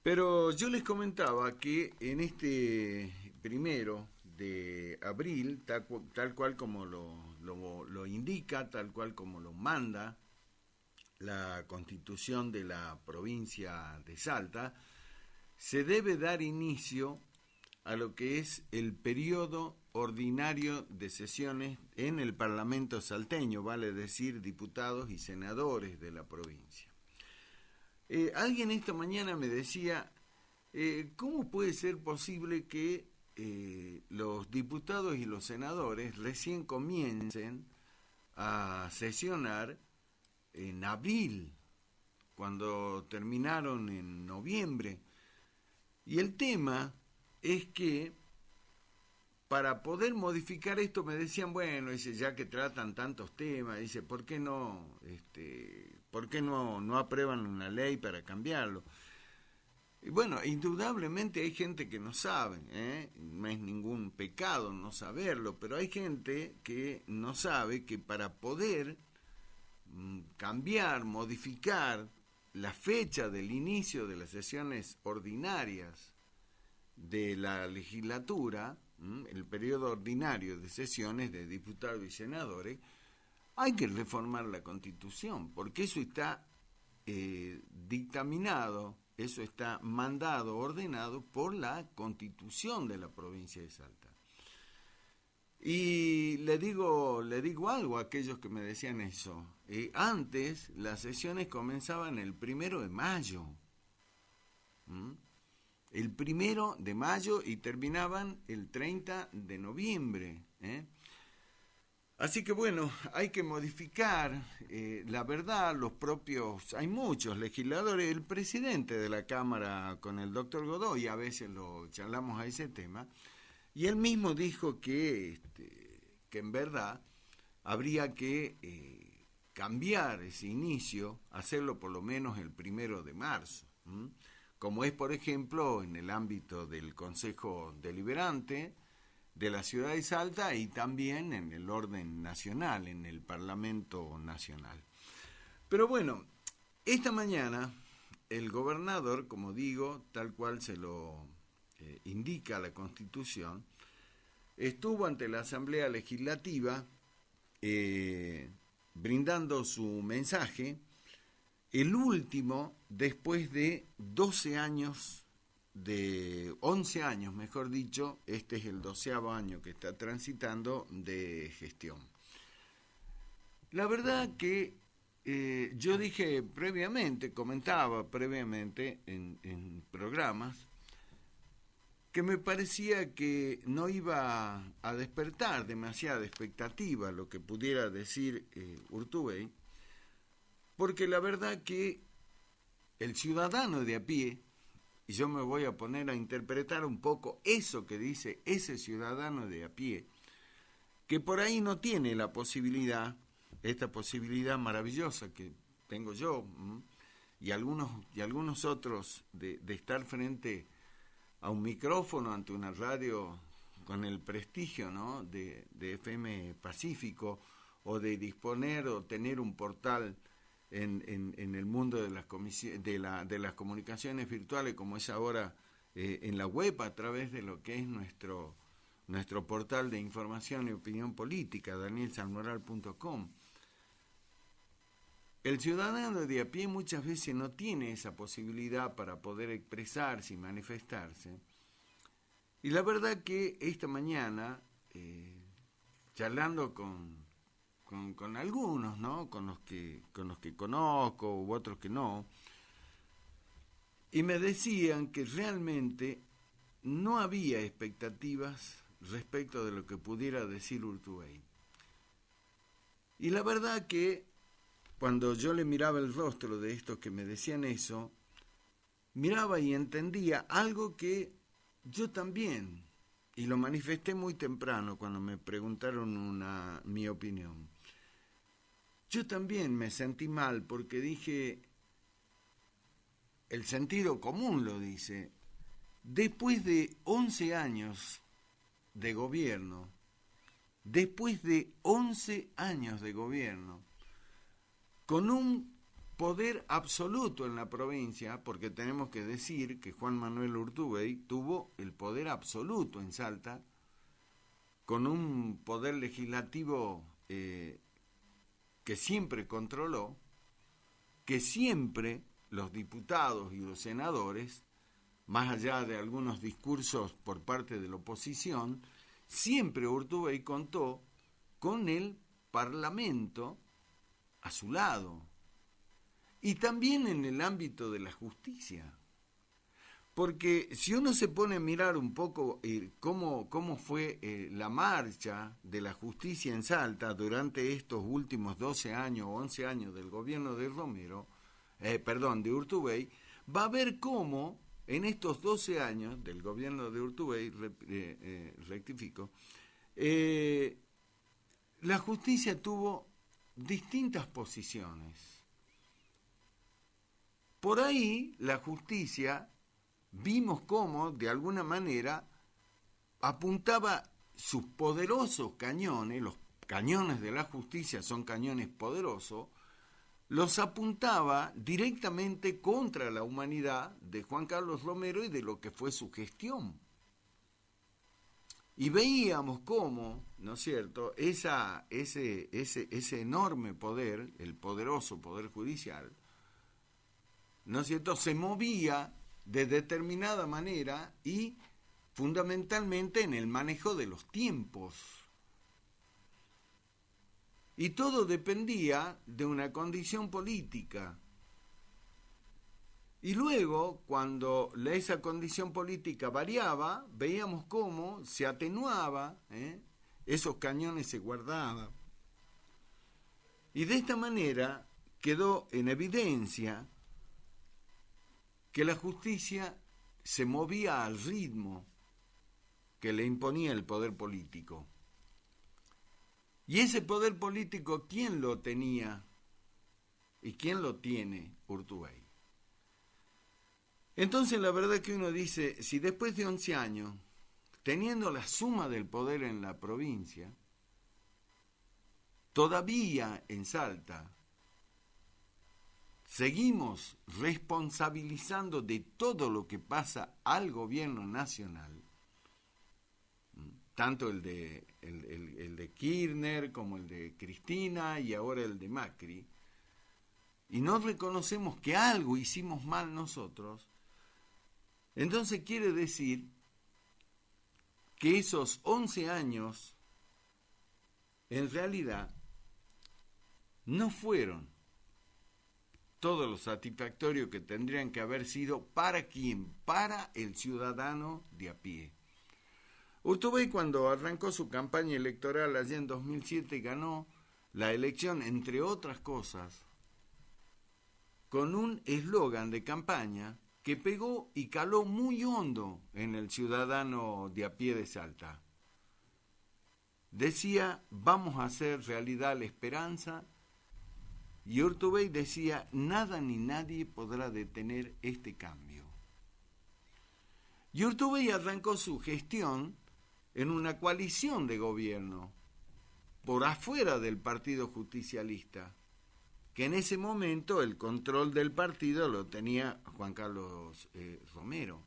Pero yo les comentaba que en este 1 de abril, tal cual como lo indica, tal cual como lo manda la Constitución de la provincia de Salta, se debe dar inicio a lo que es el periodo ordinario de sesiones en el Parlamento salteño, vale decir, diputados y senadores de la provincia. Alguien esta mañana me decía, ¿cómo puede ser posible que los diputados y los senadores recién comiencen a sesionar en abril, cuando terminaron en noviembre? Y el tema es que para poder modificar esto me decían, bueno, dice, ya que tratan tantos temas, dice, ¿por qué no aprueban una ley para cambiarlo? Y bueno, indudablemente hay gente que no sabe, no es ningún pecado no saberlo, pero hay gente que no sabe que para poder cambiar, modificar la fecha del inicio de las sesiones ordinarias de la legislatura, el periodo ordinario de sesiones de diputados y senadores, hay que reformar la Constitución, porque eso está dictaminado, eso está mandado, ordenado por la Constitución de la provincia de Salta. Y le digo algo a aquellos que me decían eso. Antes las sesiones comenzaban el 1 de mayo. El 1 de mayo y terminaban el 30 de noviembre. Así que bueno, hay que modificar, la verdad, hay muchos legisladores, el presidente de la Cámara con el doctor Godoy, a veces lo charlamos a ese tema, y él mismo dijo que en verdad habría que cambiar ese inicio, hacerlo por lo menos el 1 de marzo, como es por ejemplo en el ámbito del Consejo Deliberante de la ciudad de Salta y también en el orden nacional, en el Parlamento Nacional. Pero bueno, esta mañana el gobernador, como digo, tal cual se lo indica la Constitución, estuvo ante la Asamblea Legislativa brindando su mensaje, el último después de 11 años, mejor dicho, este es el 12º año que está transitando de gestión. La verdad que yo dije previamente, comentaba previamente en programas, que me parecía que no iba a despertar demasiada expectativa lo que pudiera decir Urtubey, porque la verdad que el ciudadano de a pie, y yo me voy a poner a interpretar un poco eso que dice ese ciudadano de a pie, que por ahí no tiene la posibilidad, esta posibilidad maravillosa que tengo yo y algunos otros de estar frente a un micrófono, ante una radio con el prestigio, ¿no?, de FM Pacífico, o de disponer o tener un portal en el mundo de las comunicaciones virtuales, como es ahora en la web, a través de lo que es nuestro portal de información y opinión política, danielsalmoral.com. El ciudadano de a pie muchas veces no tiene esa posibilidad para poder expresarse y manifestarse. Y la verdad que esta mañana, charlando con algunos, ¿no?, con los que conozco u otros que no, y me decían que realmente no había expectativas respecto de lo que pudiera decir Urtubey. Y la verdad que cuando yo le miraba el rostro de estos que me decían eso, miraba y entendía algo que yo también, y lo manifesté muy temprano cuando me preguntaron mi opinión. Yo también me sentí mal porque dije, el sentido común lo dice, después de 11 años de gobierno, con un poder absoluto en la provincia, porque tenemos que decir que Juan Manuel Urtubey tuvo el poder absoluto en Salta, con un poder legislativo que siempre controló, que siempre los diputados y los senadores, más allá de algunos discursos por parte de la oposición, siempre Urtubey contó con el Parlamento a su lado. Y también en el ámbito de la justicia. Porque si uno se pone a mirar un poco cómo fue la marcha de la justicia en Salta durante estos últimos 12 años o 11 años del gobierno de de Urtubey, va a ver cómo en estos 12 años del gobierno de Urtubey, la justicia tuvo distintas posiciones. Por ahí la justicia vimos cómo, de alguna manera, apuntaba sus poderosos cañones, los cañones de la justicia son cañones poderosos, los apuntaba directamente contra la humanidad de Juan Carlos Romero y de lo que fue su gestión. Y veíamos cómo, ¿no es cierto?, ese enorme poder, el poderoso poder judicial, ¿no es cierto?, se movía de determinada manera y fundamentalmente en el manejo de los tiempos. Y todo dependía de una condición política. Y luego, cuando esa condición política variaba, veíamos cómo se atenuaba, esos cañones se guardaban. Y de esta manera quedó en evidencia que la justicia se movía al ritmo que le imponía el poder político. Y ese poder político, ¿quién lo tenía y quién lo tiene? Urtubey. Entonces la verdad que uno dice, si después de 11 años, teniendo la suma del poder en la provincia, todavía en Salta, seguimos responsabilizando de todo lo que pasa al gobierno nacional, tanto el de Kirchner como el de Cristina y ahora el de Macri, y no reconocemos que algo hicimos mal nosotros, entonces quiere decir que esos 11 años en realidad no fueron todo lo satisfactorio que tendrían que haber sido. ¿Para quién? Para el ciudadano de a pie. Urtubey, cuando arrancó su campaña electoral allá en 2007, ganó la elección, entre otras cosas, con un eslogan de campaña que pegó y caló muy hondo en el ciudadano de a pie de Salta. Decía, vamos a hacer realidad la esperanza. Y Urtubey decía, nada ni nadie podrá detener este cambio. Y Urtubey arrancó su gestión en una coalición de gobierno, por afuera del Partido Justicialista, que en ese momento el control del partido lo tenía Juan Carlos Romero.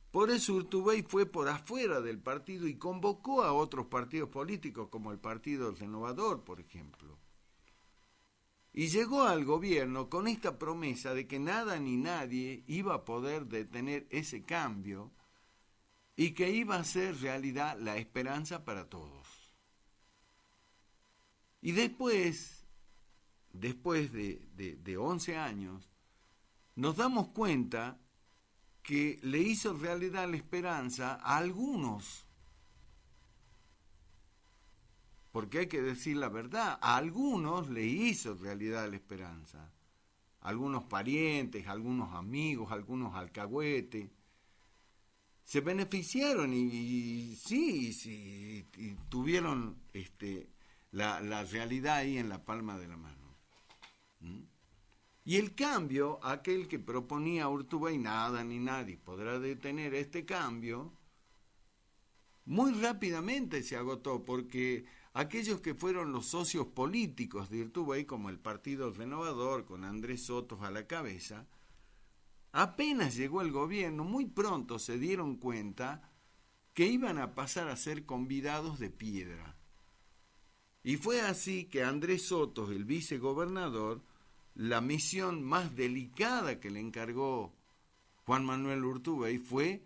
Por eso Urtubey fue por afuera del partido y convocó a otros partidos políticos, como el Partido Renovador, por ejemplo. Y llegó al gobierno con esta promesa de que nada ni nadie iba a poder detener ese cambio y que iba a ser realidad la esperanza para todos. Y después de 11 años, nos damos cuenta que le hizo realidad la esperanza a algunos. Porque hay que decir la verdad, a algunos le hizo realidad la esperanza. Algunos parientes, algunos amigos, algunos alcahuetes, se beneficiaron y tuvieron la realidad ahí en la palma de la mano. Y el cambio, aquel que proponía Urtubey, nada ni nadie podrá detener este cambio, muy rápidamente se agotó, porque aquellos que fueron los socios políticos de Urtubey, como el Partido Renovador, con Andrés Sotos a la cabeza, apenas llegó el gobierno, muy pronto se dieron cuenta que iban a pasar a ser convidados de piedra. Y fue así que Andrés Sotos, el vicegobernador, la misión más delicada que le encargó Juan Manuel Urtubey fue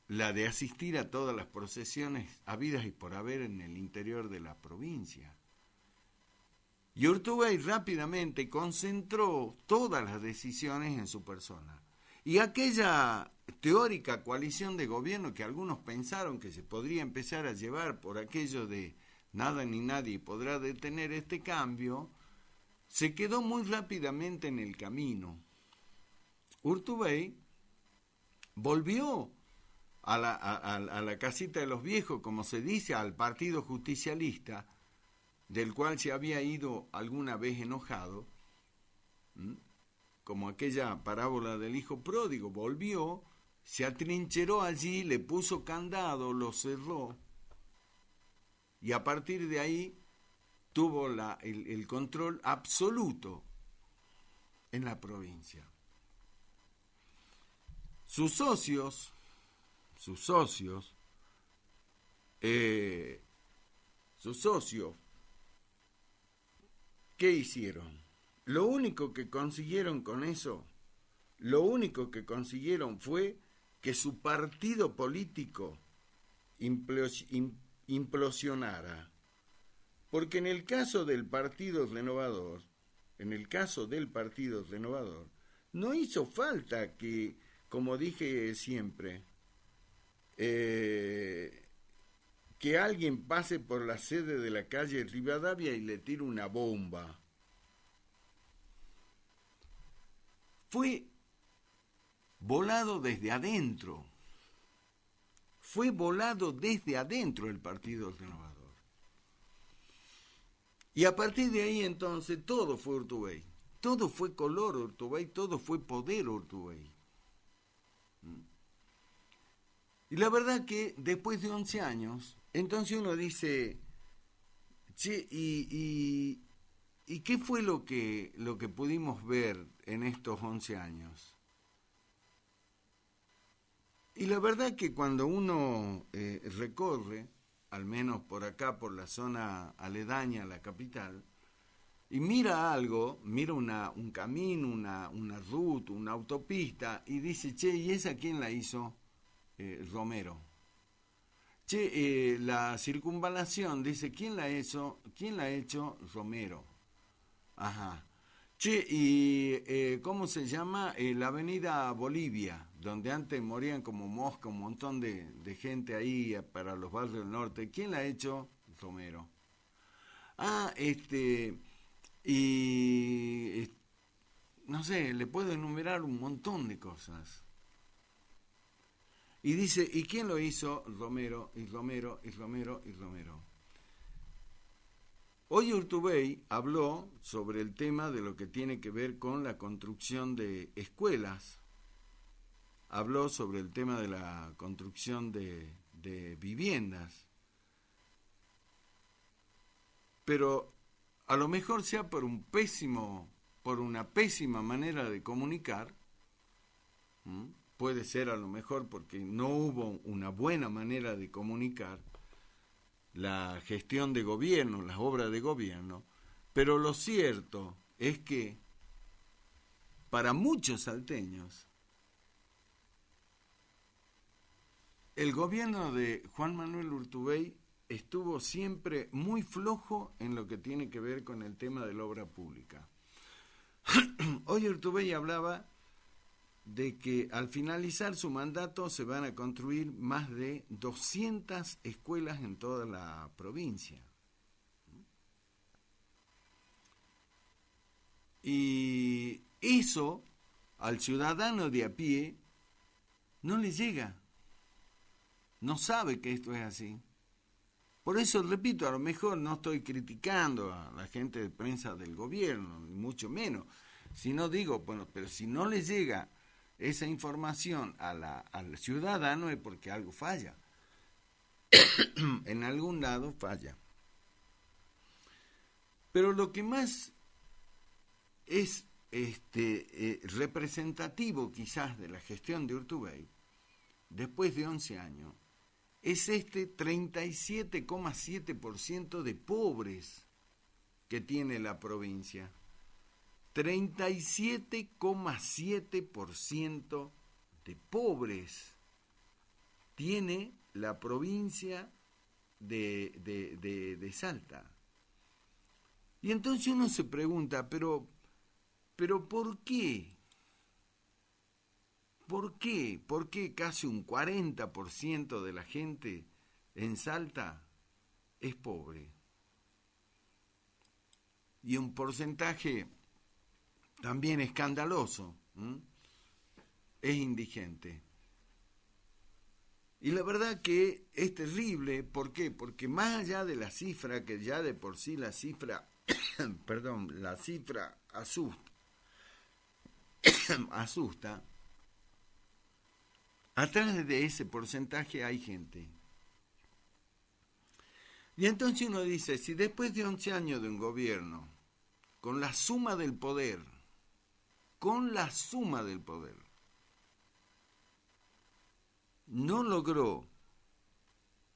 la de asistir a todas las procesiones habidas y por haber en el interior de la provincia. Y Urtubey rápidamente concentró todas las decisiones en su persona. Y aquella teórica coalición de gobierno que algunos pensaron que se podría empezar a llevar por aquello de nada ni nadie podrá detener este cambio, se quedó muy rápidamente en el camino. Urtubey volvió a la casita de los viejos, como se dice, al Partido Justicialista, del cual se había ido alguna vez enojado, como aquella parábola del hijo pródigo. Volvió, se atrincheró allí, le puso candado, lo cerró, y a partir de ahí tuvo el control absoluto en la provincia. Sus socios, ¿qué hicieron? Lo único que consiguieron con eso, fue que su partido político implosionara. Porque en el caso del Partido Renovador, no hizo falta que, como dije siempre, que alguien pase por la sede de la calle Rivadavia y le tire una bomba. Fue volado desde adentro. El Partido Renovador. Y a partir de ahí entonces todo fue Urtubey. Todo fue color Urtubey, todo fue poder Urtubey. Y la verdad que después de 11 años, entonces uno dice, che, ¿y qué fue lo que pudimos ver en estos 11 años? Y la verdad que cuando uno recorre, al menos por acá, por la zona aledaña a la capital, y mira algo, mira un camino, una ruta, una autopista, y dice, che, ¿y esa quién la hizo? Romero. Che, la circunvalación, dice, ¿quién la ha hecho? Romero. Ajá. Che, ¿y cómo se llama? La avenida Bolivia, donde antes morían como mosca un montón de gente ahí para los barrios del norte. ¿Quién la ha hecho? Romero. Ah, no sé, le puedo enumerar un montón de cosas. Y dice, ¿y quién lo hizo? Romero, y Romero, y Romero, y Romero. Hoy Urtubey habló sobre el tema de lo que tiene que ver con la construcción de escuelas. Habló sobre el tema de la construcción de viviendas. Pero a lo mejor sea por una pésima manera de comunicar. Puede ser a lo mejor porque no hubo una buena manera de comunicar la gestión de gobierno, las obras de gobierno, pero lo cierto es que para muchos salteños el gobierno de Juan Manuel Urtubey estuvo siempre muy flojo en lo que tiene que ver con el tema de la obra pública. Hoy Urtubey hablaba de que al finalizar su mandato se van a construir más de 200 escuelas en toda la provincia. Y eso al ciudadano de a pie no le llega, no sabe que esto es así. Por eso, repito, a lo mejor no estoy criticando a la gente de prensa del gobierno, ni mucho menos, sino digo, bueno, pero si no le llega esa información al ciudadano es porque algo falla. En algún lado falla. Pero lo que más es representativo quizás de la gestión de Urtubey, después de 11 años, es este 37,7% de pobres que tiene la provincia. 37,7% de pobres tiene la provincia de Salta. Y entonces uno se pregunta, pero ¿por qué? ¿Por qué? ¿Por qué casi un 40% de la gente en Salta es pobre? Y un porcentaje también escandaloso, es indigente. Y la verdad que es terrible, ¿por qué? Porque más allá de la cifra, que ya de por sí la cifra, la cifra asusta, atrás de ese porcentaje hay gente. Y entonces uno dice, si después de 11 años de un gobierno, con la suma del poder, no logró,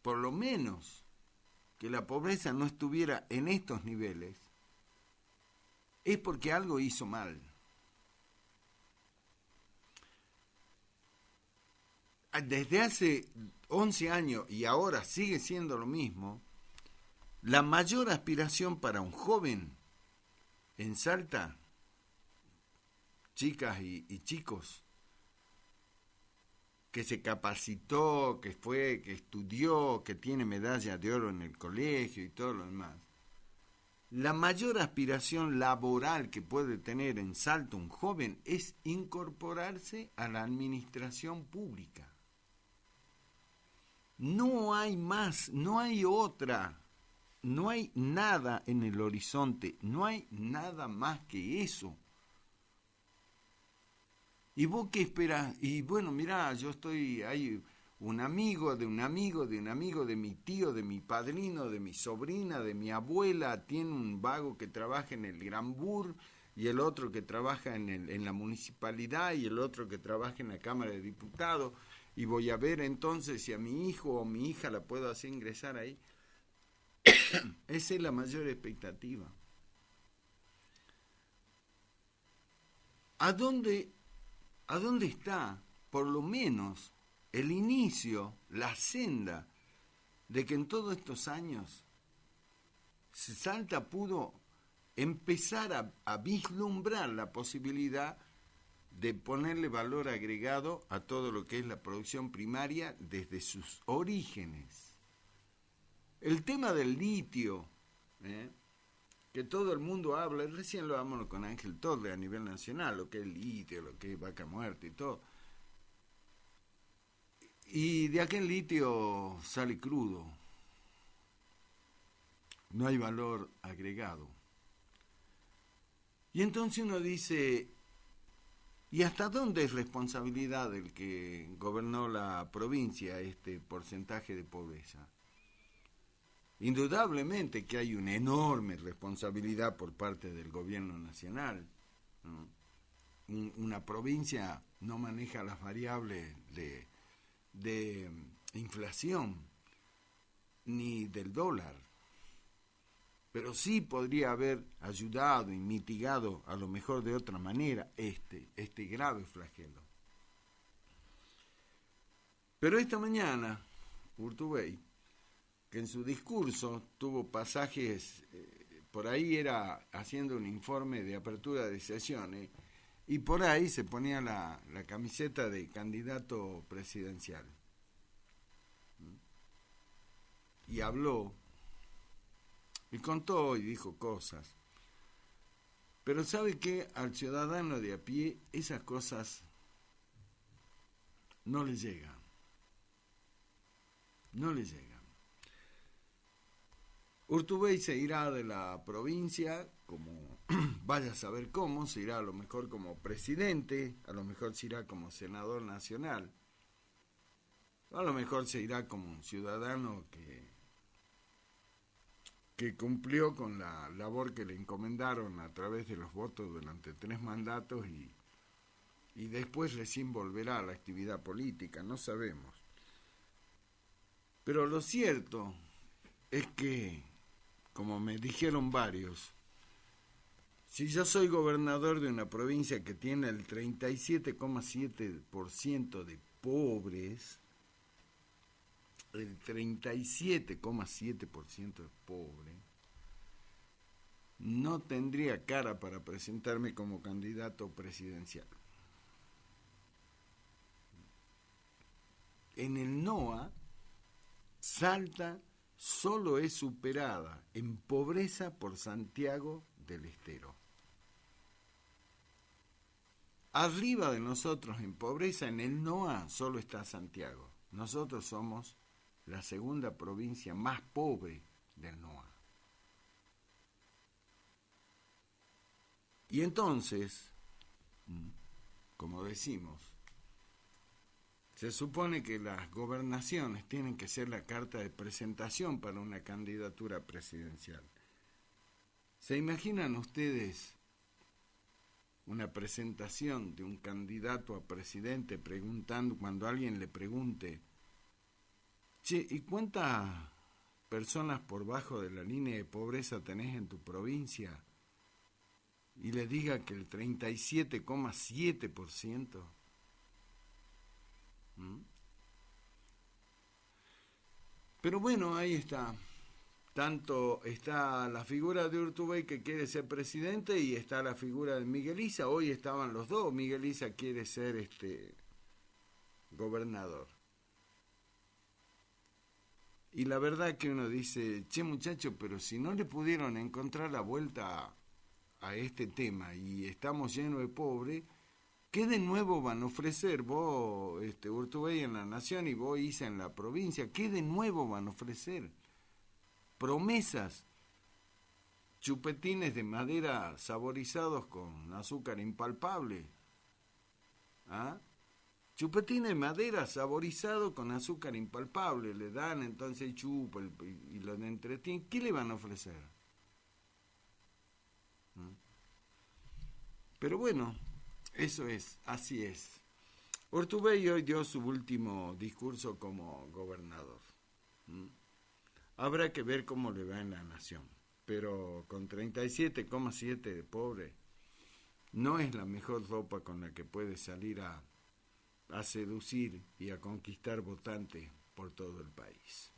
por lo menos, que la pobreza no estuviera en estos niveles, es porque algo hizo mal. Desde hace 11 años y ahora sigue siendo lo mismo, la mayor aspiración para un joven en Salta, chicas y chicos, que se capacitó, que estudió, que tiene medalla de oro en el colegio y todo lo demás, la mayor aspiración laboral que puede tener en Salta un joven es incorporarse a la administración pública. No hay más, no hay otra, no hay nada en el horizonte, no hay nada más que eso. ¿Y vos qué esperás? Y bueno, mirá, hay un amigo de un amigo de un amigo de mi tío, de mi padrino, de mi sobrina, de mi abuela, tiene un vago que trabaja en el Gran Bur, y el otro que trabaja en la municipalidad, y el otro que trabaja en la Cámara de Diputados, y voy a ver entonces si a mi hijo o mi hija la puedo hacer ingresar ahí. Esa es la mayor expectativa. ¿A dónde está, por lo menos, el inicio, la senda, de que en todos estos años Salta pudo empezar a vislumbrar la posibilidad de ponerle valor agregado a todo lo que es la producción primaria desde sus orígenes? El tema del litio, que todo el mundo habla, recién lo hablamos con Ángel Torre a nivel nacional, lo que es litio, lo que es vaca muerta y todo. Y de aquel litio sale crudo, no hay valor agregado. Y entonces uno dice, ¿y hasta dónde es responsabilidad del que gobernó la provincia este porcentaje de pobreza? Indudablemente que hay una enorme responsabilidad por parte del gobierno nacional, ¿no? Una provincia no maneja las variables de inflación ni del dólar, pero sí podría haber ayudado y mitigado a lo mejor de otra manera este grave flagelo. Pero esta mañana Urtubey, que en su discurso tuvo pasajes, por ahí era haciendo un informe de apertura de sesiones, y por ahí se ponía la camiseta de candidato presidencial. Y habló, y contó y dijo cosas. Pero ¿sabe qué? Al ciudadano de a pie esas cosas no le llegan. No le llegan. Urtubey se irá de la provincia, como vaya a saber cómo, se irá a lo mejor como presidente, a lo mejor se irá como senador nacional, a lo mejor se irá como un ciudadano que que cumplió con la labor que le encomendaron a través de los votos durante 3 mandatos y después recién volverá a la actividad política, no sabemos. Pero lo cierto es que, como me dijeron varios, si yo soy gobernador de una provincia que tiene el 37,7% de pobres, el 37,7% de pobres, no tendría cara para presentarme como candidato presidencial. En el NOA, Salta solo es superada en pobreza por Santiago del Estero. Arriba de nosotros en pobreza, en el NOA, solo está Santiago. Nosotros somos la segunda provincia más pobre del NOA. Y entonces, como decimos, se supone que las gobernaciones tienen que ser la carta de presentación para una candidatura presidencial. ¿Se imaginan ustedes una presentación de un candidato a presidente preguntando, cuando alguien le pregunte, che, ¿y cuántas personas por bajo de la línea de pobreza tenés en tu provincia? Y le diga que el 37,7%. Pero bueno, ahí está. Tanto está la figura de Urtubey, que quiere ser presidente, y está la figura de Miguel Issa. Hoy estaban los dos. Miguel Issa quiere ser gobernador. Y la verdad que uno dice, che muchacho, pero si no le pudieron encontrar la vuelta a este tema y estamos llenos de pobres, ¿qué de nuevo van a ofrecer vos, Urtubey en la Nación y vos, Issa, en la provincia? ¿Qué de nuevo van a ofrecer? Promesas, chupetines de madera saborizados con azúcar impalpable. ¿Ah? Chupetines de madera saborizado con azúcar impalpable. Le dan, entonces chupa y lo entretienen. ¿Qué le van a ofrecer? Pero bueno, eso es, así es. Urtubey hoy dio su último discurso como gobernador. Habrá que ver cómo le va en la Nación. Pero con 37,7 de pobre, no es la mejor ropa con la que puede salir a seducir y a conquistar votantes por todo el país.